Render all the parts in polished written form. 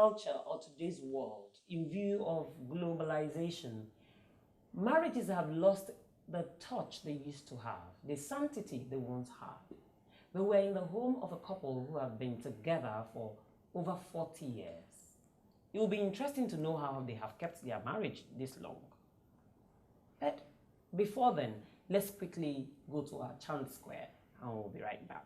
culture or today's world, in view of globalization, marriages have lost the touch they used to have, the sanctity they once had. We were in the home of a couple who have been together for over 40 years. It will be interesting to know how they have kept their marriage this long. But before then, let's quickly go to our chant square and we'll be right back.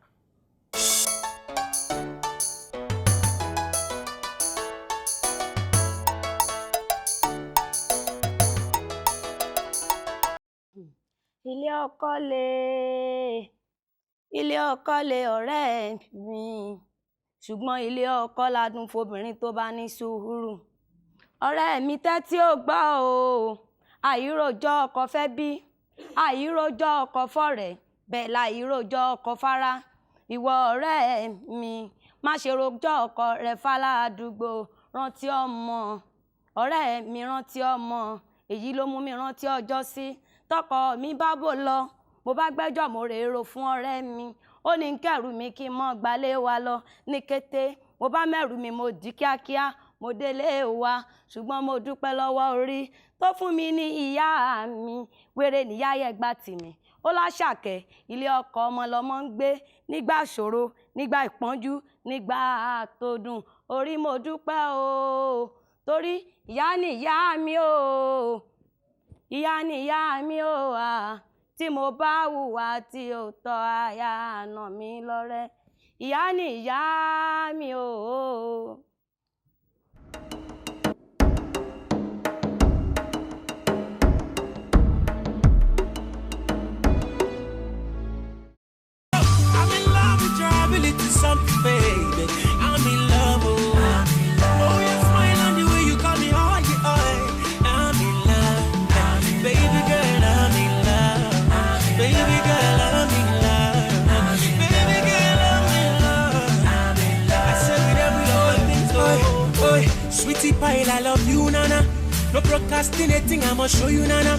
Ilé ọkọ le, ilé ọkọ le ọ̀rẹ́ mi, ṣùgbọ́n ilé ọkọ ládùn fobìnrin tó bá ní sùúrù. Ọ̀rẹ́ mi tẹ́tí ó gbọ́ o, àìrójọ́ ọkọ fẹ́ bí, àìrójọ́ ọkọ fọ́rẹ̀, bẹ́ẹ̀ láìrójọ́ ọkọ fárá. Ìwọ ọ̀rẹ́ mi, má ṣe rojọ́ ọkọ rẹ fáládùúgbò, rántí ọmọ. Ọ̀rẹ́ mi rántí ọmọ, èyí ló mú mi rántí ọjọ́ sí. Tọkọ mi bá bò lọ, mo bá gbẹ́jọ́ mo rèrò fún ọ̀rẹ́ mi. Ó ní kẹ́rù mi kí n mọ́ gbalé wa lọ ní kété. Mo bá mẹ́rù mi mo dì kíákíá, mo délé wa. Ṣùgbọ́n mo dúpẹ́ lọ́wọ́ orí tó fún mi ní ìyá mi. Wèrè níyá yẹgbà tì mí. Ó láṣàkẹ́ ilé ọkọ ọmọ lọmọ ń gbé nígbà ṣòro, nígbà ìpọ́njú, nígbà tó dùn. Orí mo dúpẹ́ o, torí ìyá ni ìyá mi o. Ìyá ni ìyá mi o à, tí mo bá hùwà tí ó tọ́ aya nà mí lọ́rẹ. Ìyá ni ìyá mi o. I'm in love with your ability, something, baby. I'm in love, oh, your smile and the way you call me, oh, yeah, oh, I'm in love, baby girl, I'm in love, baby girl, I'm in love, baby girl, I'm in love. I said with every little thing, oh, sweetie pie, I love you, nana. No procrastinating, I'ma show you, nana.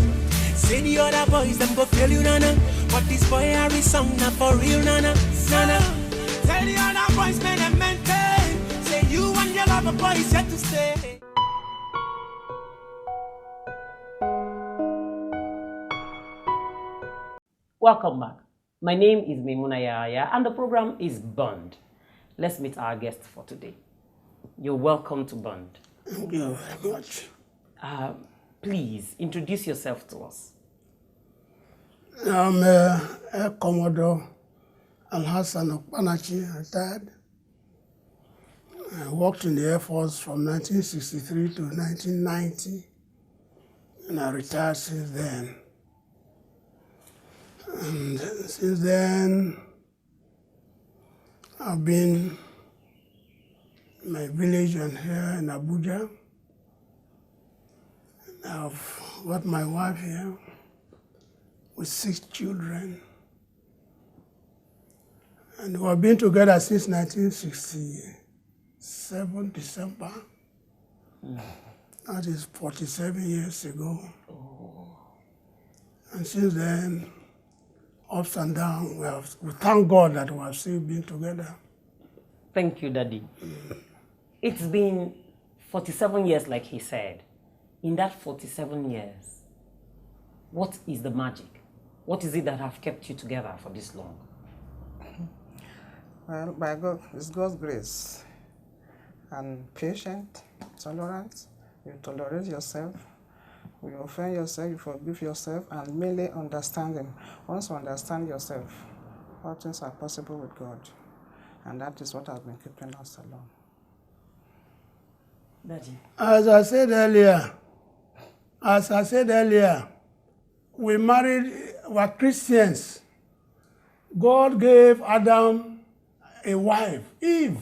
Say the other boys, them go fail you, nana. But this boy Harry song not for real, nana, nana. Tell the other boys, man, and maintain. Say you and your lover boy is here to stay. Welcome back. My name is Maimuna and the program is Bond. Let's meet our guest for today. You're welcome to Bond. Thank you very much. Please introduce yourself to us. I'm Air Commodore Al-Hassan Okpanachi, retired. I worked in the Air Force from 1963 to 1990, and I retired since then. And since then, I've been in my village and here in Abuja. I've got my wife here with 6 children. And we've been together since 1967, December. That is 47 years ago. And since then, ups and downs, we thank God that we have still been together. Thank you, Daddy. It's been 47 years, like he said. In that 47 years, what is the magic? What is it that have kept you together for this long? Well, by God, it's God's grace. And patient, tolerant, you tolerate yourself, you offend yourself, you forgive yourself, and mainly understanding. Once you understand yourself, all things are possible with God. And that is what has been keeping us along. Daddy. As I said earlier, we were Christians. God gave Adam a wife, Eve.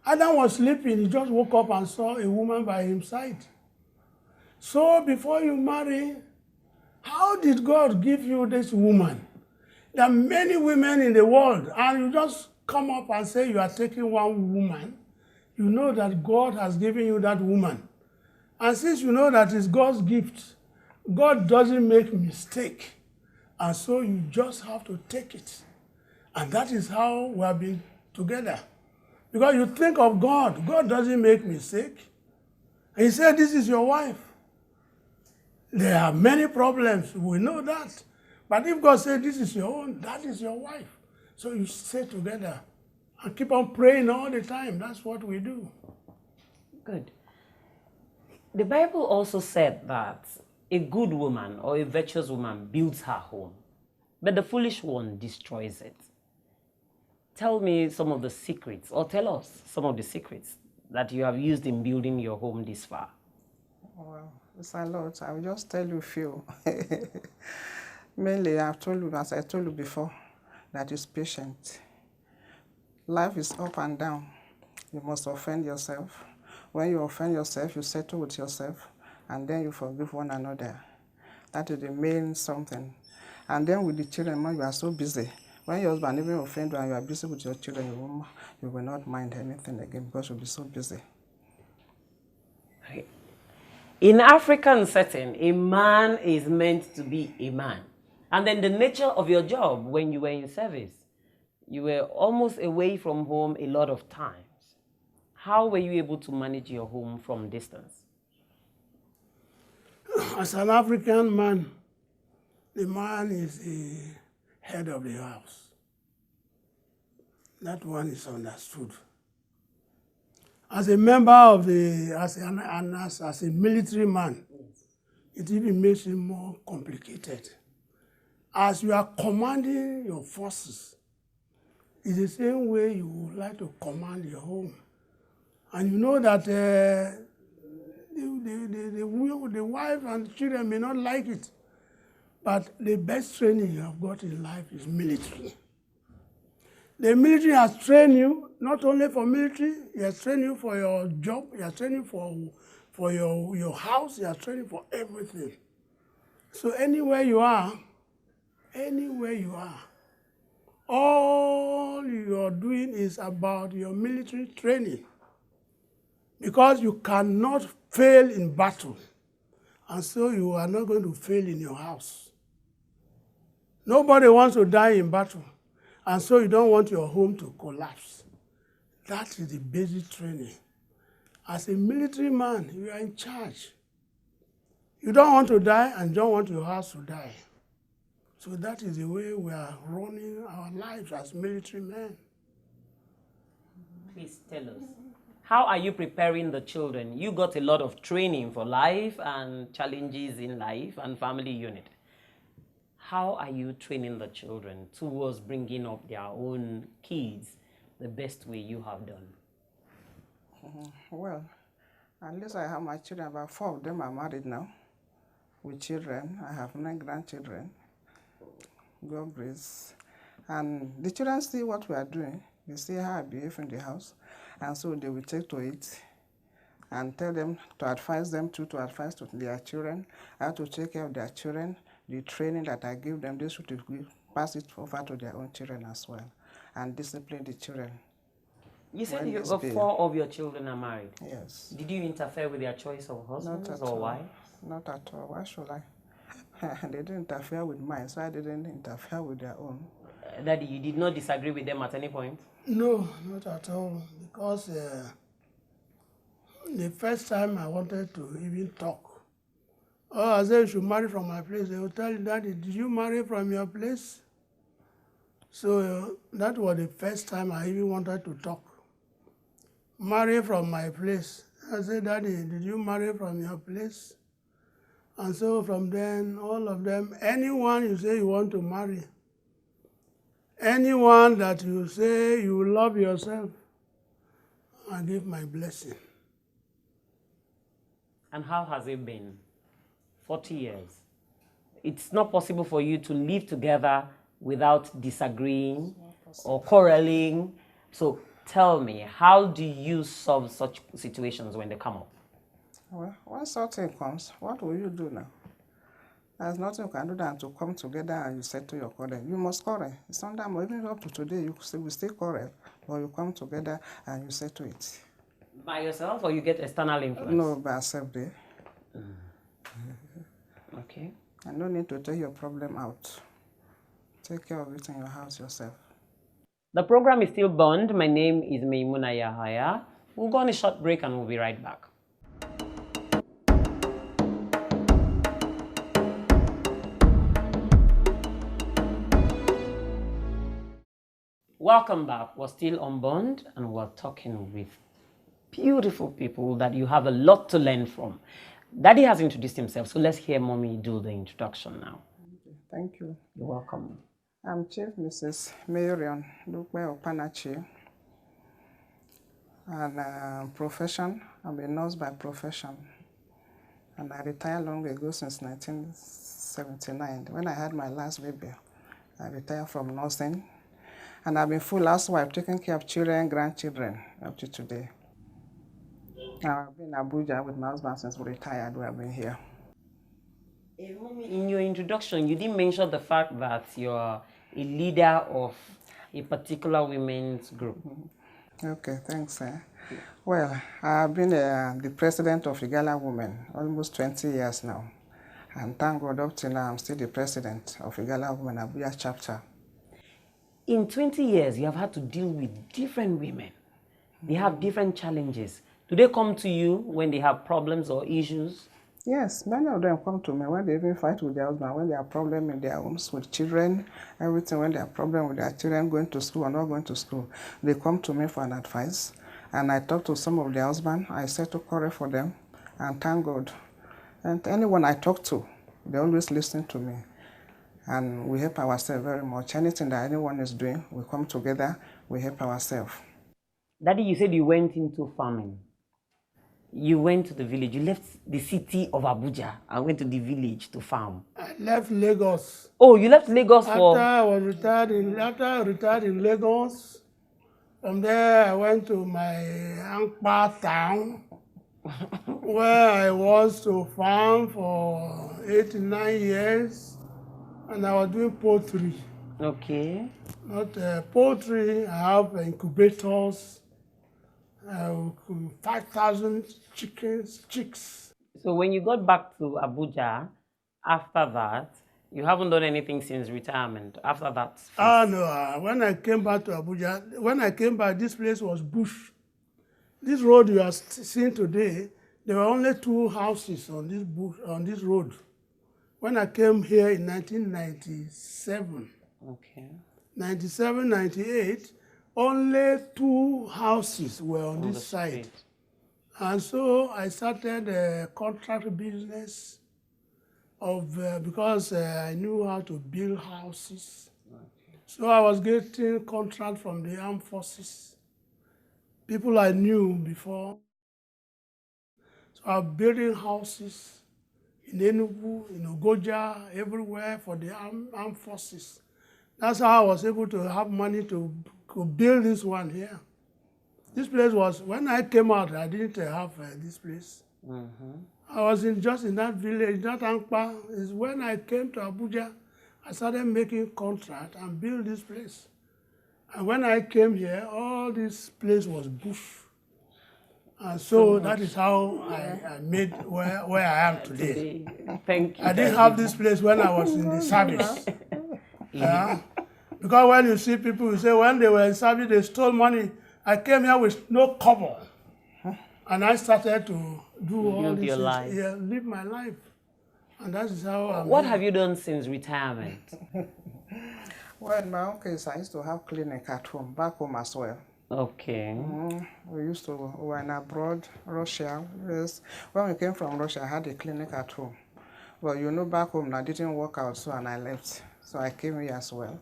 Adam was sleeping, he just woke up and saw a woman by his side. So before you marry, how did God give you this woman? There are many women in the world, and you just come up and say you are taking one woman. You know that God has given you that woman. And since you know that it's God's gift, God doesn't make mistake. And so you just have to take it. And that is how we have been together. Because you think of God. God doesn't make mistake. He said, this is your wife. There are many problems. We know that. But if God said, this is your own, that is your wife. So you stay together and keep on praying all the time. That's what we do. Good. The Bible also said that a good woman or a virtuous woman builds her home, but the foolish one destroys it. Tell me some of the secrets, or tell us some of the secrets that you have used in building your home this far. Well, it's a lot. I will just tell you a few. Mainly, I've told you, as I told you before, that is patient. Life is up and down. You must offend yourself. When you offend yourself, you settle with yourself, and then you forgive one another. That is the main something. And then with the children, man, you are so busy. When your husband even offend you and you are busy with your children, you will not mind anything again because you'll be so busy. In African setting, a man is meant to be a man. And then the nature of your job when you were in service, you were almost away from home a lot of times. How were you able to manage your home from distance? As an African man, the man is the head of the house. That one is understood. As a member of as a military man, it even makes it more complicated. As you are commanding your forces, it's the same way you would like to command your home. And you know that the wife and children may not like it, but the best training you have got in life is military. The military has trained you not only for military, he has trained you for your job, he has trained you for your house, he has trained you for everything. So anywhere you are, all you're doing is about your military training. Because you cannot fail in battle, and so you are not going to fail in your house. Nobody wants to die in battle, and so you don't want your home to collapse. That is the basic training. As a military man, you are in charge. You don't want to die and don't want your house to die. So that is the way we are running our lives as military men. Please tell us. How are you preparing the children? You got a lot of training for life and challenges in life and family unit. How are you training the children towards bringing up their own kids the best way you have done? Well, at least I have my children. About 4 of them are married now with children. I have 9 grandchildren. God bless. And the children see what we are doing. They see how I behave in the house. And so they will take to it and tell them to advise them to advise to their children, how to take care of their children, the training that I give them, they should pass it over to their own children as well, and discipline the children. You said you got 4 of your children are married. Yes. Did you interfere with their choice of husbands or wives? Not at all. Why should I? They didn't interfere with mine, so I didn't interfere with their own. Daddy, you did not disagree with them at any point? No, not at all. Because the first time I wanted to even talk, I said you should marry from my place. They will tell you, Daddy, did you marry from your place? So that was the first time I even wanted to talk. Marry from my place. I said, Daddy, did you marry from your place? And so from then, all of them, anyone you say you want to marry, anyone that you say you love yourself, I give my blessing. And how has it been? 40 years. It's not possible for you to live together without disagreeing or quarreling. So tell me, how do you solve such situations when they come up? Well, when something comes, what will you do now? There's nothing you can do than to come together and you settle your quarrel. You must quarrel. Sometimes, even up to today, you will still quarrel, but you come together and you settle it. By yourself, or you get external influence? No, by yourself there. Okay. And no need to take your problem out. Take care of it in your house yourself. The program is still Bond. My name is Maimuna Yahaya. We'll go on a short break and we'll be right back. Welcome back. We're still on Bond and we're talking with beautiful people that you have a lot to learn from. Daddy has introduced himself, so let's hear Mommy do the introduction now. Thank you. You're welcome. I'm Chief Mrs. Marion Lukwe Opanachi. And profession, I'm a nurse by profession. And I retired long ago since 1979. When I had my last baby, I retired from nursing. And I've been full housewife, taking care of children and grandchildren up to today. Now, I've been in Abuja with my husband since we retired. We have been here. In your introduction, you didn't mention the fact that you're a leader of a particular women's group. Okay, thanks. Well, I've been the president of Igala Women almost 20 years now. And thank God up till now, I'm still the president of Igala Women Abuja chapter. In 20 years, you have had to deal with different women. They have different challenges. Do they come to you when they have problems or issues? Yes, many of them come to me when they even fight with their husband, when they have problems in their homes with children, everything, when they have problems with their children going to school or not going to school. They come to me for an advice. And I talk to some of their husbands. I settle quarrel for them. And thank God. And anyone I talk to, they always listen to me. And we help ourselves very much. Anything that anyone is doing, we come together, we help ourselves. Daddy, you said you went into farming. You went to the village. You left the city of Abuja and went to the village to farm. I left Lagos. Oh, you left Lagos After I retired in Lagos. From there, I went to my Ankpa town, where I was to farm for 8 to 9 years, and I was doing poultry. Okay. Not poultry, I have incubators, 5,000 chicks. So when you got back to Abuja, after that, you haven't done anything since retirement, after that? No, when I came back to Abuja, this place was bush. This road you are seeing today, there were only 2 houses on this bush, on this road. When I came here in 1997, Okay. 97, 98, only 2 houses were on this side. Street. And so I started a contract business because I knew how to build houses. Okay. So I was getting contract from the armed forces, people I knew before. So I'm building houses in Enugu, in Ogoja, everywhere for the armed forces. That's how I was able to have money to build this one here. This place was, when I came out, I didn't have this place. Mm-hmm. I was just in that village, that Ankpa. Is when I came to Abuja, I started making contract and build this place. And when I came here, all this place was bush. And so that is how I made where I am today. Thank you. I didn't have this place when I was in the service. Because when you see people, you say when they were in service, they stole money. I came here with no cover. And I started to do all these things. Yeah, live my life. And that is how I'm What here. have you done since retirement? Well, in my own case, I used to have clinic at home, back home as well. Okay. We were in abroad, Russia. Yes. When we came from Russia, I had a clinic at home. Well, you know, back home, I didn't work out, so and I left. So I came here as well.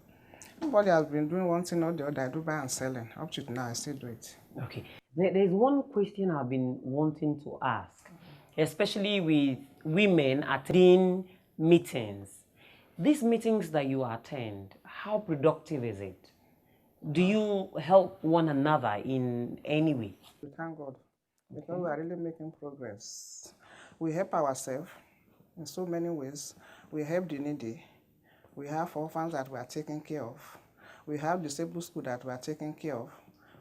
Everybody has been doing one thing or the other. I do buy and selling. Up to now, I still do it. Okay. There's one question I've been wanting to ask, especially with women attending meetings. These meetings that you attend, how productive is it? Do you help one another in any way? We thank God, because we are really making progress. We help ourselves in so many ways. We help the needy. We have orphans that we are taking care of. We have disabled school that we are taking care of.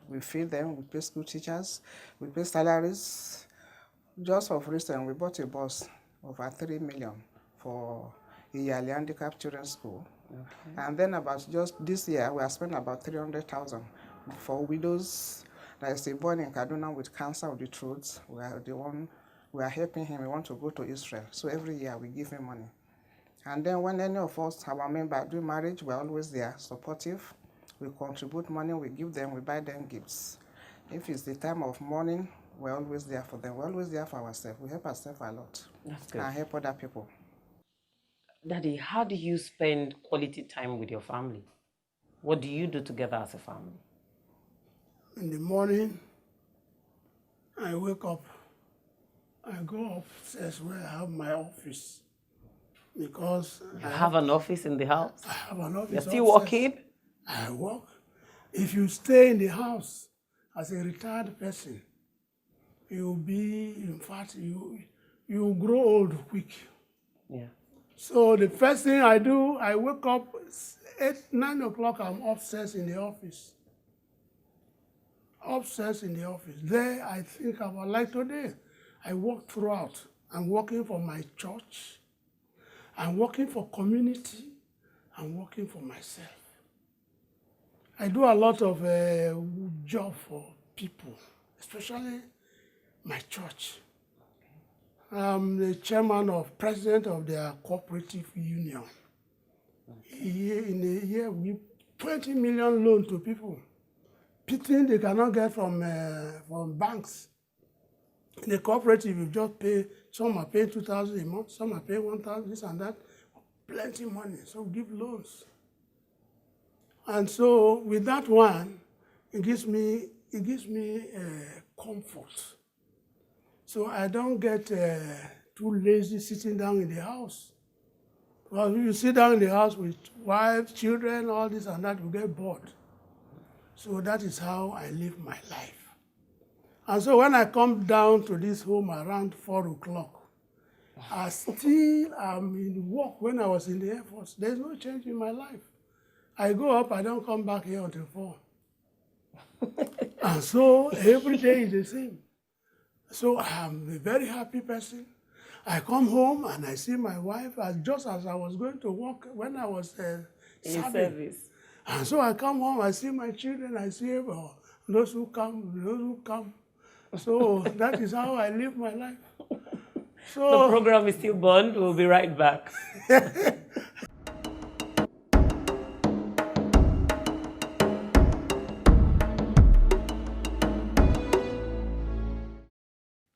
We feed them, we pay school teachers, we pay salaries. Just of recent, we bought a bus over 3 million for Iyali Handicapped Children's School And then about just this year, we are spending about 300,000 for widows. There is a boy in Kaduna with cancer of the throat. We are helping him. We want to go to Israel. So every year we give him money. And then when any of us, our members, do marriage, we're always there, supportive. We contribute money, we give them, we buy them gifts. If it's the time of mourning, we're always there for them. We're always there for ourselves. We help ourselves a lot. That's good. And help other people. Daddy, how do you spend quality time with your family? What do you do together as a family? In the morning, I wake up. I go upstairs where I have my office. Because You have an office in the house? I have an office. You're still upstairs. working? I work. If you stay in the house as a retired person, you'll be, in fact, you grow old quick. Yeah. So the first thing I do, I wake up 9 o'clock, I'm upstairs in the office. Upstairs in the office. There, I think about, like today, I work throughout. I'm working for my church. I'm working for community. I'm working for myself. I do a lot of job for people, especially my church. I'm the president of their cooperative union. In a year, we 20 million loan to people. People they cannot get from banks. In the cooperative, you just pay, some are paying 2,000 a month, some are paying 1,000, this and that. Plenty money, so we give loans. And so with that one, it gives me comfort. So I don't get too lazy sitting down in the house. Because if you sit down in the house with wives, children, all this and that, you get bored. So that is how I live my life. And so when I come down to this home around 4 o'clock, I still am in work when I was in the Air Force. There's no change in my life. I go up, I don't come back here until 4. And so every day is the same. So I'm a very happy person. I come home and I see my wife just as I was going to work when I was In serving. service. And so I come home, I see my children, I see those who come. So that is how I live my life. So The program is still Bond. We'll be right back.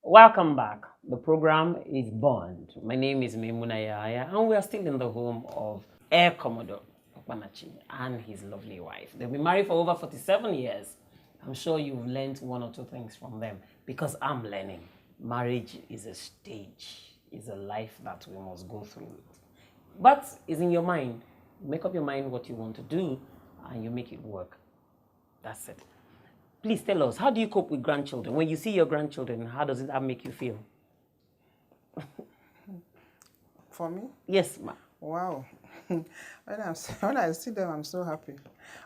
Welcome back. The program is Bond. My name is Maimuna and we are still in the home of Air Commodore Okpanachi and his lovely wife. They've been married for over 47 years. I'm sure you've learned one or two things from them because I'm learning. Marriage is a stage, is a life that we must go through. But it's in your mind. You make up your mind what you want to do and you make it work. That's it. Please tell us, how do you cope with grandchildren? When you see your grandchildren, how does that make you feel? For me? Yes, ma. Wow. When I see them, I'm so happy.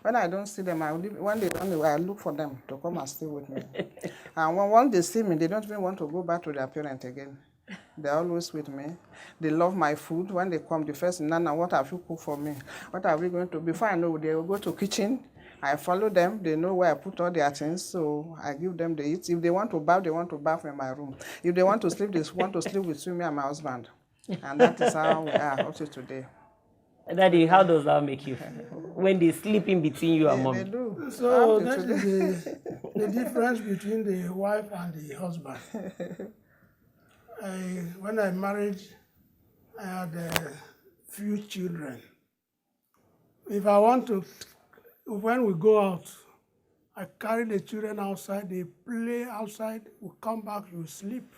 When I don't see them, when they run away, I look for them to come and stay with me. And once they see me, they don't even want to go back to their parents again. They're always with me. They love my food. When they come, the first, Nana, what have you cooked for me? What are we going to? Before I know, they will go to kitchen. I follow them. They know where I put all their things, so I give them the eat. If they want to bath, they want to bath in my room. If they want to sleep, they want to sleep with me and my husband. And that is how we are up to today. Daddy, how does that make you feel? When they sleep in between you and mommy? They do. So that is the difference between the wife and the husband. When I married, I had a few children. If I want to, when we go out, I carry the children outside, they play outside, we come back, you sleep.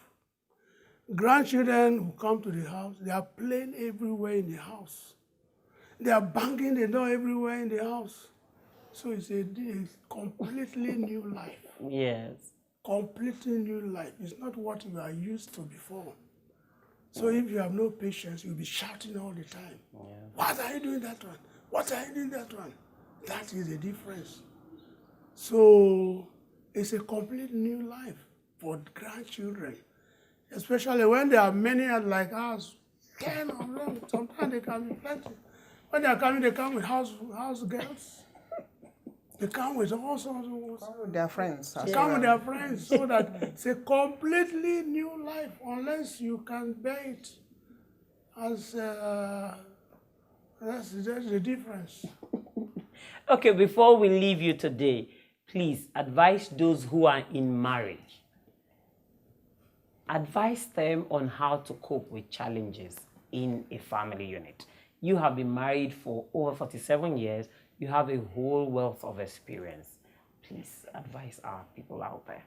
Grandchildren who come to the house, they are playing everywhere in the house. They are banging the door everywhere in the house. So it's a completely new life. Yes. Completely new life. It's not what you are used to before. So if you have no patience, you'll be shouting all the time. Yeah. What are you doing that one? What are you doing that one? That is the difference. So it's a complete new life for grandchildren, especially when there are many like us, 10 of them. Sometimes they can be plenty. When they come with house girls. They come with all sorts of Come with their friends. They come with their friends, so that it's a completely new life, unless you can bear it. As that's the difference. Okay, before we leave you today, please advise those who are in marriage. Advise them on how to cope with challenges in a family unit. You have been married for over 47 years. You have a whole wealth of experience. Please advise our people out there.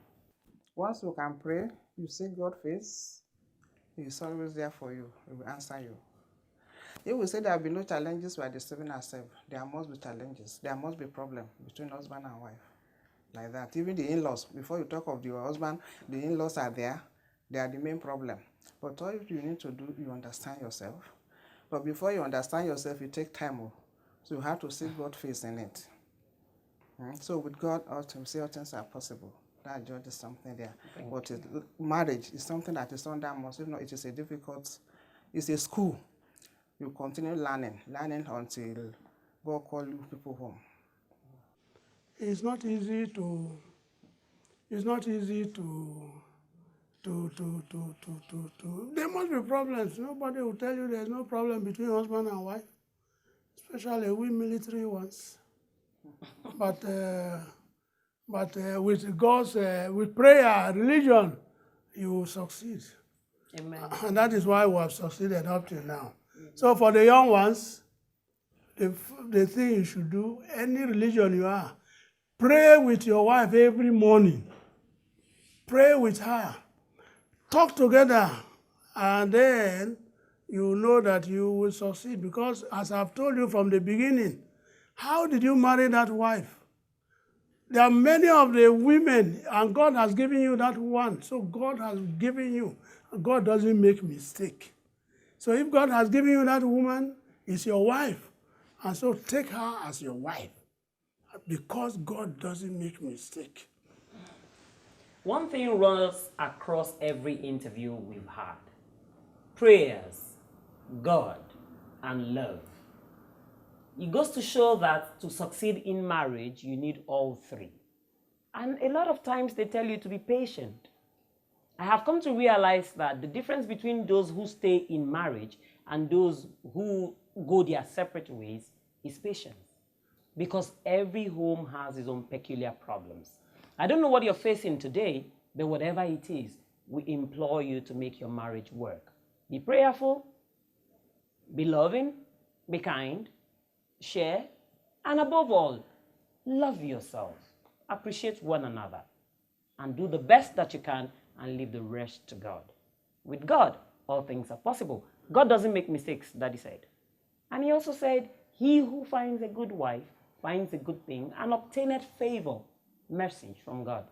Once you can pray, you see God's face, He's always there for you. He will answer you. If we say there will be no challenges, we are deceiving ourselves. There must be challenges. There must be problems between husband and wife. Like that. Even the in-laws, before you talk of your husband, the in-laws are there. They are the main problem. But all you need to do, you understand yourself. But before you understand yourself, you take time. So you have to see God's face in it. So with God, we say all things are possible. That judge is something there. But marriage is something that is under most. You know, it is a difficult, it's a school. You continue learning until God call you people home. It's not easy to there must be problems. Nobody will tell you there's no problem between husband and wife, especially we military ones. But with God's, with prayer, religion, you will succeed. Amen. And that is why we have succeeded up till now. So for the young ones, the thing you should do, any religion you are, pray with your wife every morning. Pray with her. Talk together, and then you know that you will succeed. Because as I've told you from the beginning, how did you marry that wife? There are many of the women, and God has given you that one. So God has given you. God doesn't make mistake. So if God has given you that woman, it's your wife. And so take her as your wife. Because God doesn't make mistake. One thing runs across every interview we've had: prayers, God, and love. It goes to show that to succeed in marriage, you need all three. And a lot of times they tell you to be patient. I have come to realize that the difference between those who stay in marriage and those who go their separate ways is patience. Because every home has its own peculiar problems. I don't know what you're facing today, but whatever it is, we implore you to make your marriage work. Be prayerful, be loving, be kind, share, and above all, love yourself. Appreciate one another, and do the best that you can, and leave the rest to God. With God, all things are possible. God doesn't make mistakes, Daddy said. And he also said, he who finds a good wife finds a good thing and obtaineth favor, mercy from God.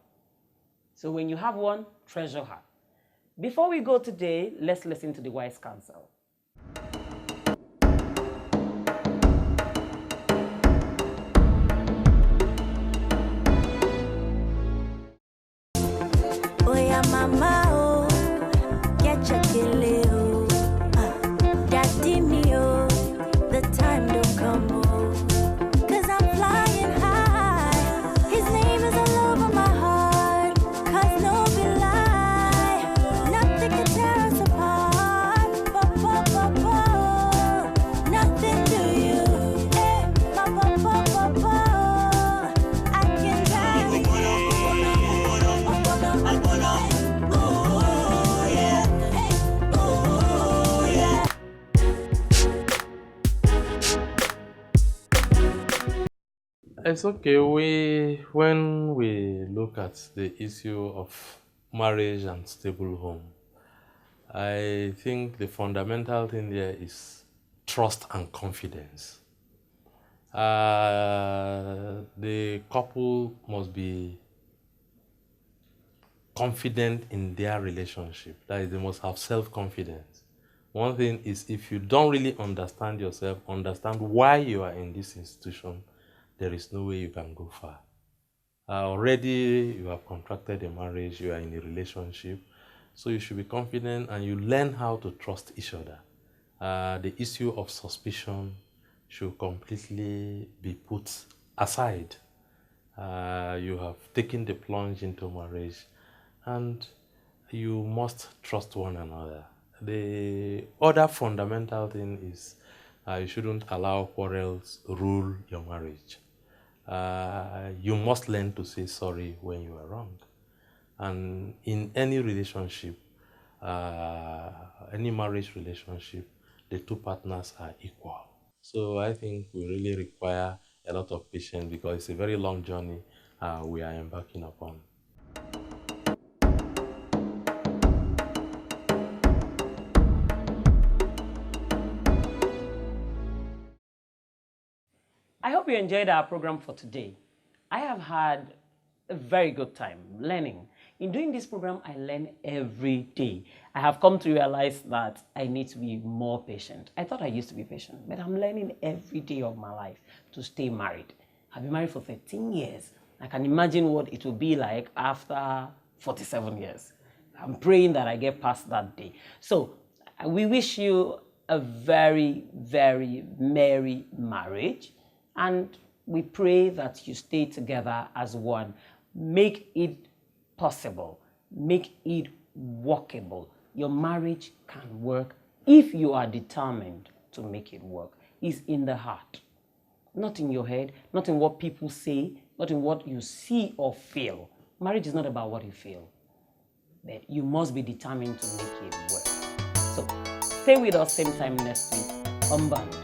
So when you have one, treasure her. Before we go today, let's listen to the wise counsel. Oh yeah, mama, oh, get your kele, oh, daddy me, oh, the time don't come, oh, 'cause I'm flying high, his name is all over my heart, 'cause no be lie, nothing can tear us apart, nothing to you, I can carry It's okay. When we look at the issue of marriage and stable home, I think the fundamental thing there is trust and confidence. The couple must be confident in their relationship. That is, they must have self-confidence. One thing is, if you don't really understand yourself, understand why you are in this institution, there is no way you can go far. Already you have contracted a marriage, you are in a relationship, so you should be confident and you learn how to trust each other. The issue of suspicion should completely be put aside. You have taken the plunge into marriage, and you must trust one another. The other fundamental thing is you shouldn't allow quarrels rule your marriage. You must learn to say sorry when you are wrong. And in any relationship, any marriage relationship, the two partners are equal. So I think we really require a lot of patience because it's a very long journey we are embarking upon. I hope you enjoyed our program for today. I have had a very good time learning. In doing this program, I learn every day. I have come to realize that I need to be more patient. I thought I used to be patient, but I'm learning every day of my life to stay married. I've been married for 13 years. I can imagine what it will be like after 47 years. I'm praying that I get past that day. So we wish you a very, very merry marriage. And we pray that you stay together as one. Make it possible. Make it workable. Your marriage can work if you are determined to make it work. It's in the heart, not in your head, not in what people say, not in what you see or feel. Marriage is not about what you feel, but you must be determined to make it work. So stay with us same time next week. Umban.